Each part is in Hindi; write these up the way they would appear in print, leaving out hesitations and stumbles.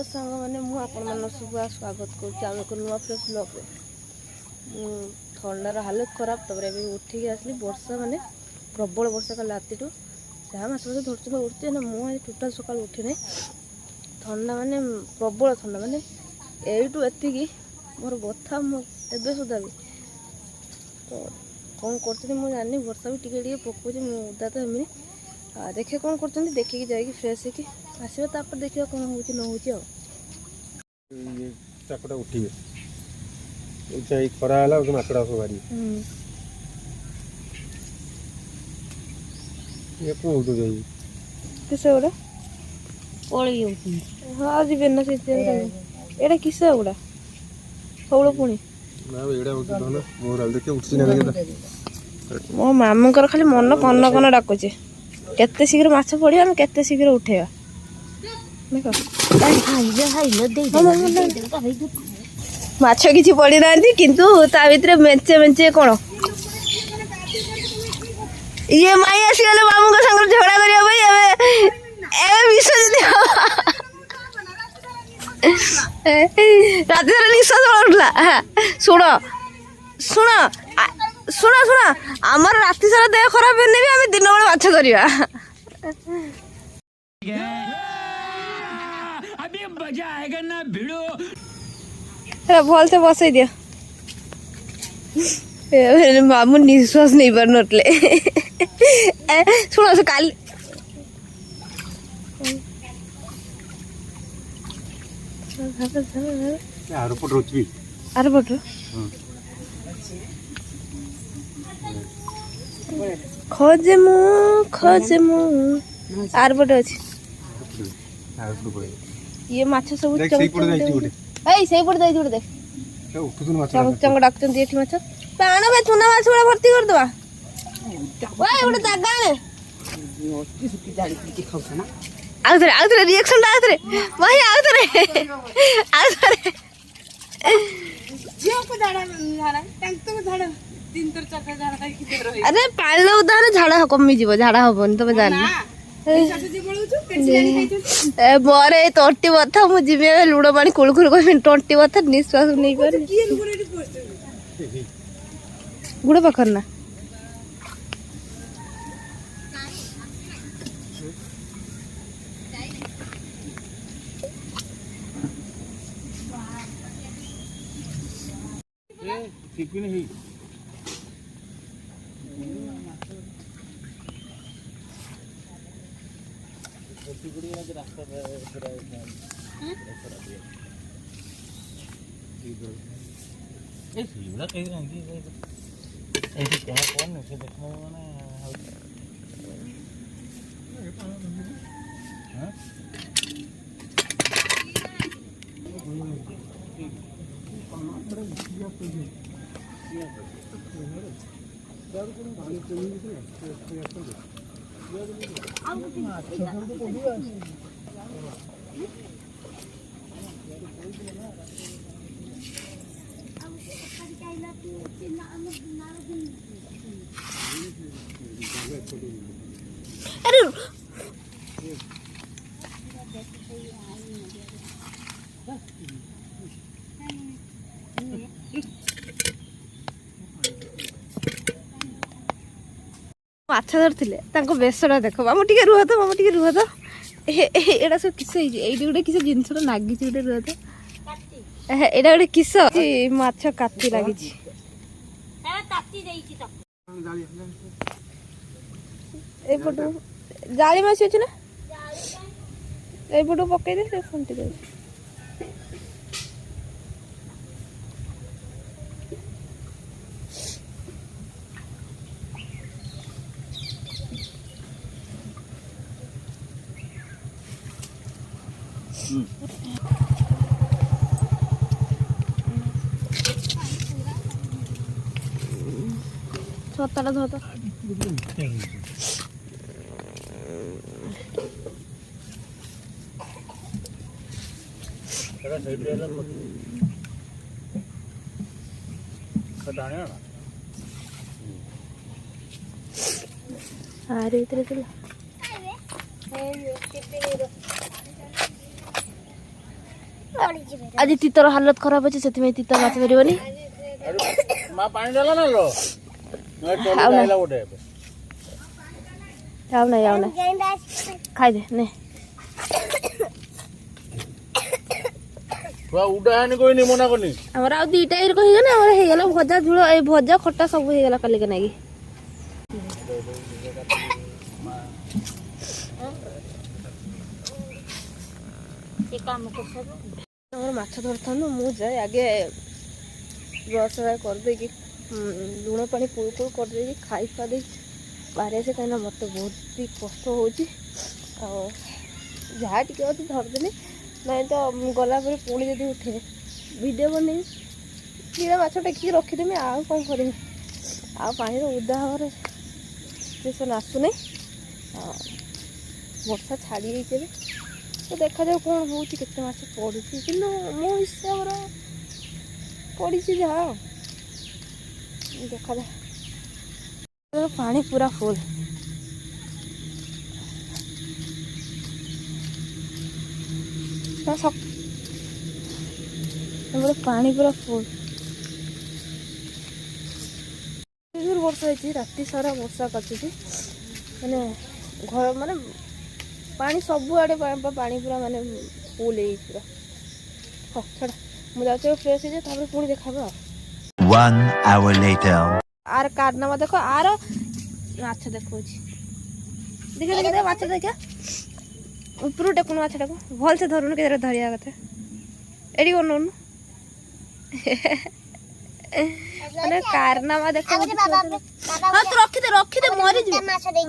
सांग मैंने मुझे स्वागत कर नुआ फ्रेश ब्लॉग ठंडार हालत खराब तब उठिक आसली वर्षा माने प्रबल वर्षा कल राति जहाँ मास धरती उठते ना मुझे टोटाल सका उठी ना ठंडा माने प्रबल ठंडा माने यू एति मोर बथा मुझे सुधा भी तो कौन कर मुझे जानी वर्षा भी टे पकाऊँ मुदा तो एमनी देखे कौन कर देखिए जाकि फ्रेश होगी आसवा देखिए कौन हो न हो चापटा उठिए खरा है माकड़ा सब बारी ये कौन किस गुड़ा हाँ जी ना एटा किस गुड़ा हौल पुणी मो मामूर खाली मन कन कन डाकुचे केते शीघ्र माछ पड़िया आम केते शीघ्र उठेगा माछ किसी पड़ी ना किंतु ता भीतर मेचे मेचे कौन ये माई आसीगले मामू को संग झगड़ा करने विश्वजित रात निश्वास उठला शुण शुण शुण शुण आमर राति सारा देह खराब हेले भी आम दिन बेले माछ करवा अभी मजा आएगा ना भिड़ो भल से बसई दिया मामू निश्वास नहीं पार नटले शुण काली आरपट खोजे मु आरपट अच्छी ये माछ सब देख चंग डाक माछ प्राण में चुना माछ गुड़ा भर्ती कर दवा गोटे जागा आउथरे रिएक्शन आउथरे भाई आउथरे अरे पानी उदाहरण झाड़ा कमी जीव झाड़ा हबन तुम जान मोरे तंटी बथा मुझे लुण पानी कुलकुल कर तंटी बथा निश्वास नहीं पारे गुड़ पाखर ना ठीक भी नहीं अरे माछ धरते बेसटा देख मामू टे रुह तो मामू टे रुह तो एटा सब किस गोटे किस जिनस लगी गोटे रुह तो एटा गोटे किस माछ काती लगी जाली माछ अच्छे ना यपटू पकईदे से फंटी दे छताटा धर तो आरे इतरे चला आज तीतर हालत खराब अच्छे से तीतर माछ धरबनी ମା ପାଣି ଦେଲା ନା ଲୋ ଯାଉ ନା ଖାଇଦେ ନେ ଛୁଆ ଉଡା ହାନି କହିନି ମନା କନି ଆମର ଆଉ ଦିଟା ହେଇଗଲା ଆମର ହେଇଗଲା ଭଜା ଝୁଳ ଏଇ ଭଜା ଖଟା ସବୁ ହେଇଗଲା କାଲିକା ନାଗି ଆମର ମାଛ ଧରିଥାନ୍ତୁ ମୁଁ ଯାଏ ଆଗେ ବ୍ରସ୍ କରିଦେଇକି ଲୁଣ ପାଣି ପୁଳୁ ପୁଳୁ କରିଦେଇକି ଖାଇ ଖୁଆ ଦେଇକି ବାହାରି ଆସେ କାହିଁକିନା ମୋତେ ବହୁତ ବି କଷ୍ଟ ହେଉଛି ଆଉ ଯାହା ଟିକେ ଅଛି ଧରିଦେଲି ନାଇଁ ତ ଗଲା ପରେ ପୁଣି ଯଦି ଉଠେ ଭିଡ଼ିଓ ବନେଇବି କିରା ମାଛ ଟେକିକି ରଖିଦେବି ଆଉ କ'ଣ କରିବି ଆଉ ପାଣିରେ ଓଦା ହେବାର ସିଚୁଏସନ୍ ଆସୁନି ବର୍ଷା ଛାଡ଼ି ଯାଇଛି ଏବେ ତ ଦେଖାଯାଉ କ'ଣ ହେଉଛି କେତେ ମାଛ ପଡ଼ୁଛି କିନ୍ତୁ ମୋ ହିସାବରେ ପଡ଼ିଛି ଯାହା ଦେଖାଯାଉ ପାଣି ପୁରା ଫୁଲ୍ ପାଣି ପୁରା ଫୁଲ୍ ଜୋର ବର୍ଷା ହେଇଛି ରାତି ସାରା ବର୍ଷା କାଚୁଛି ମାନେ ଘର ମାନେ ପାଣି ସବୁଆଡ଼େ ପାଣି ପୁରା ମାନେ ଫୁଲ୍ ହେଇଯାଇଛି ପୁରା ହଁ ଛଡ଼ା ମୁଁ ଯାଉଛି ଫ୍ରେଶ୍ ହେଇଯାଏ ତାପରେ ପୁଣି ଦେଖାବା ଆଉ 1 hour later. आर कारनामा देखो आर माछ देखौछि देखे देखे दे माछ देखा ऊपर टेकुन माछटा को भल से धरुन के धरिया कथा एडी कोन नु अरे कारनामा देखो हां तू रखी दे मरि जी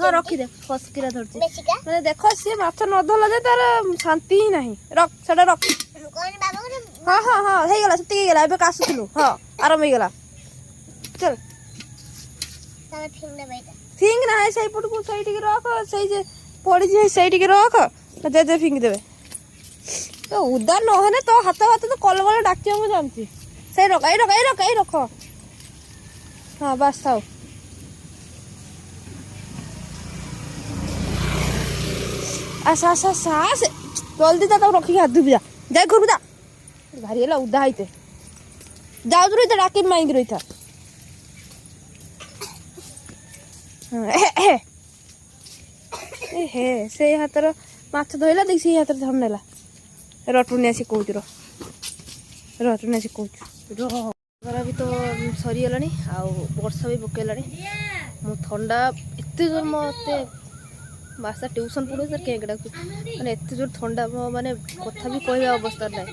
हां रखी दे फसकिरा धरछि माने देखो से माछ न धला जे तार शांति ही नहीं रख सेटा रख कोन बाबा हां हां हां हे गेला सती गेला एबे कासुथलु हां आराम हे गेला चल फिंग ना है सही पट को सही टिके रख सही जे पड़ी जे सही टिके रख जे जे फिंग देबे तो उदार न है तो हाथ तो कल कल डाक्चे मु जानती सही रख हां बस थाओ आसा जल्दी जा तब रखी हाथ धुबी जा घर जा भारी है उदा हाइते जाऊ तो रही डाके माइंग रही था हे से हाथर माछ धोइला देख से हाथर धर नेला रटुनी आसी कहूँ रटुनी आसी कहूँ खरा भी तो सरी गलानी आउ वर्षा भी पकेलानी मु ठंडा एते जोर मते बासा ट्यूशन पढ़ू सर केकड़ा माने एते जोर ठंडा माने कथा भी कहबा अवस्था ना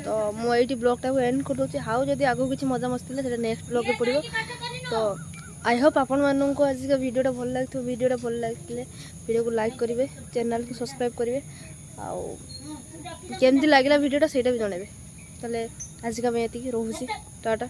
तो मुझे ब्लॉगटा को एंड कर दूसरी हाउ जब आगे किसी मजा मस्ती है नेक्स्ट ब्लॉग में पड़ो तो आई होप आपण मानक आज का वीडियोटा भल लगे वीडियोटा भल लगे वीडियो को लाइक करेंगे चैनल को सब्सक्राइब करेंगे आमती लगे वीडियोटा से भी जनइबे ताले आज का मैं ये रोची टाटा।